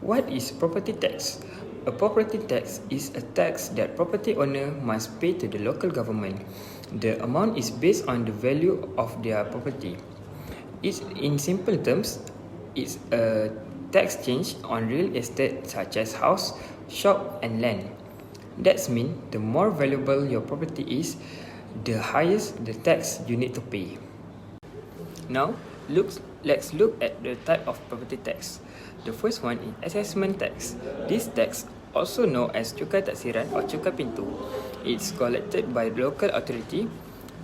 What is property tax? A property tax is a tax that property owner must pay to the local government. The amount is based on the value of their property. In simple terms, it's a tax change on real estate such as house, shop and land. That means the more valuable your property is, the higher the tax you need to pay. Now, let's look at the type of property tax. The first one is assessment tax. This tax, also known as cukai taksiran or cukai pintu, it's collected by the local authority.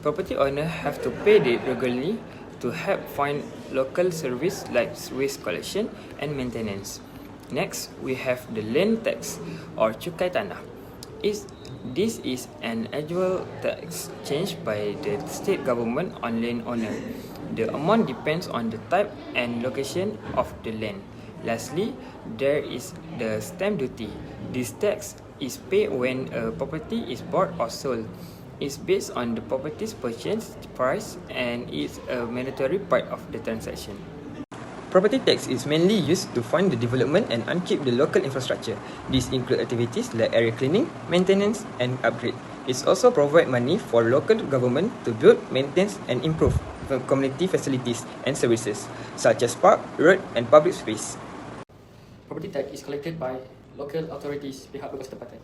Property owners have to pay it regularly to help fund local service like waste collection and maintenance. Next, we have the land tax or cukai tanah. This is an annual tax charged by the state government on landowner. The amount depends on the type and location of the land. Lastly, there is the stamp duty. This tax is paid when a property is bought or sold. It's based on the property's purchase price and is a mandatory part of the transaction. Property tax is mainly used to fund the development and upkeep the local infrastructure. These include activities like area cleaning, maintenance, and upgrade. It also provides money for local government to build, maintain, and improve community facilities and services, such as park, road, and public space. Property tax is collected by local authorities pihak berketempatan.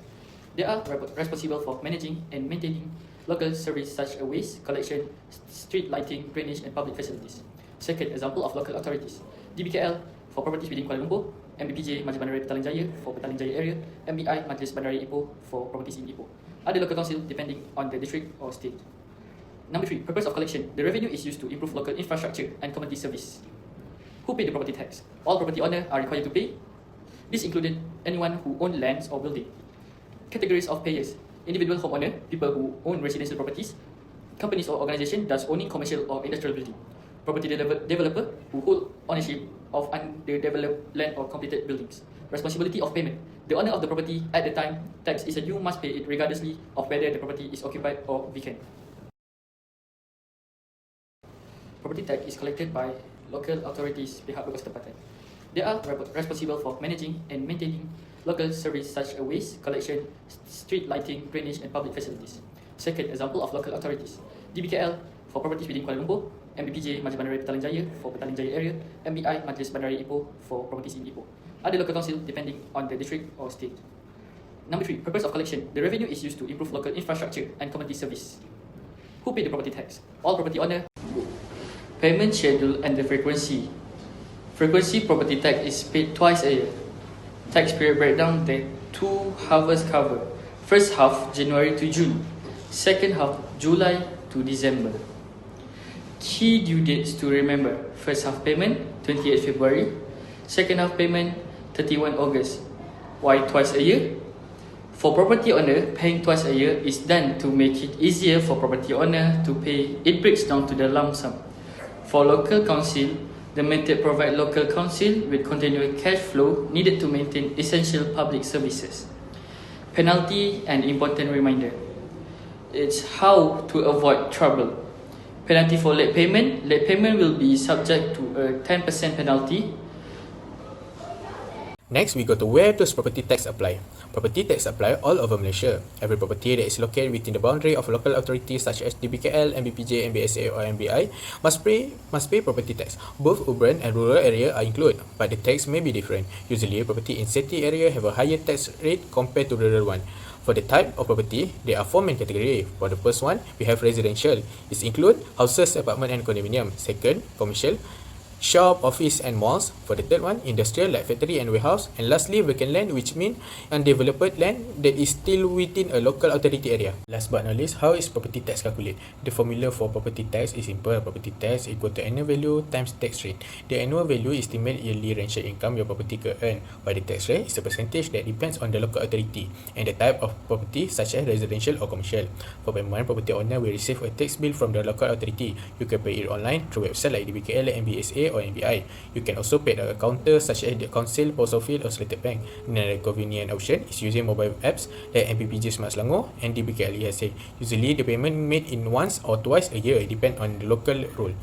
They are responsible for managing and maintaining local services such as waste collection, street lighting, drainage, and public facilities. Second example of local authorities: DBKL for properties within Kuala Lumpur, MBPJ Majlis Bandaraya Petaling Jaya for Petaling Jaya area, MBI Majlis Bandaraya Ipoh for properties in Ipoh. Other local council depending on the district or state. Number 3, purpose of collection. The revenue is used to improve local infrastructure and community service. Who pay the property tax? All property owners are required to pay. This included anyone who owns lands or building. Categories of payers: individual homeowner, people who own residential properties, companies or organizations thus owning commercial or industrial building, property developer who hold ownership of underdeveloped land or completed buildings. Responsibility of payment: the owner of the property at the time tax is due must pay it regardlessly of whether the property is occupied or vacant. Property tax is collected by local authorities pihak berketempatan. They are responsible for managing and maintaining local services such as waste collection, street lighting, drainage, and public facilities. Second example of local authorities: DBKL for properties within Kuala Lumpur, MBPJ Majlis Bandaraya Petaling Jaya for Petaling Jaya area, MBI Majlis Bandaraya Ipoh for properties in Ipoh. Other local council depending on the district or state. Number 3, purpose of collection. The revenue is used to improve local infrastructure and community service. Who pay the property tax? All property owners. Payment schedule and the frequency. Frequency property tax is paid twice a year. Tax period breakdown: the 2 halves cover. First half January to June. Second half July to December. Key due dates to remember: first half payment 28 February. Second half payment 31 August. Why twice a year? For property owner, paying twice a year is done to make it easier for property owner to pay. It breaks down to the lump sum. For local council, the method provides local council with continuous cash flow needed to maintain essential public services. Penalty and important reminder: it's how to avoid trouble. Penalty for late payment: late payment will be subject to a 10% penalty. Next, we go to where does property tax apply. Property tax apply all over Malaysia. Every property that is located within the boundary of local authorities such as DBKL, MBPJ, MBSA or MBI must pay property tax. Both urban and rural area are included, but the tax may be different. Usually, property in city area have a higher tax rate compared to rural one. For the type of property, there are 4 main categories. For the first one, we have residential. It includes houses, apartment and condominium. Second, commercial, shop, office and malls. For the third one, industrial like factory and warehouse. And lastly, vacant land, which means undeveloped land that is still within a local authority area. Last but not least, how is property tax calculated? The formula for property tax is simple. Property tax equal to annual value times tax rate. The annual value estimates yearly rental income your property can earn, while the tax rate is a percentage that depends on the local authority and the type of property such as residential or commercial. For payment, property owner will receive a tax bill from the local authority. You can pay it online through website like DBKL, MBSA or MBI. You can also pay at a counter such as the council, post office or selected bank. Another convenient option is using mobile apps like MPPJ Smart Selangor and DBKL ESA. Usually the payment made in once or twice a year, depend on the local rule.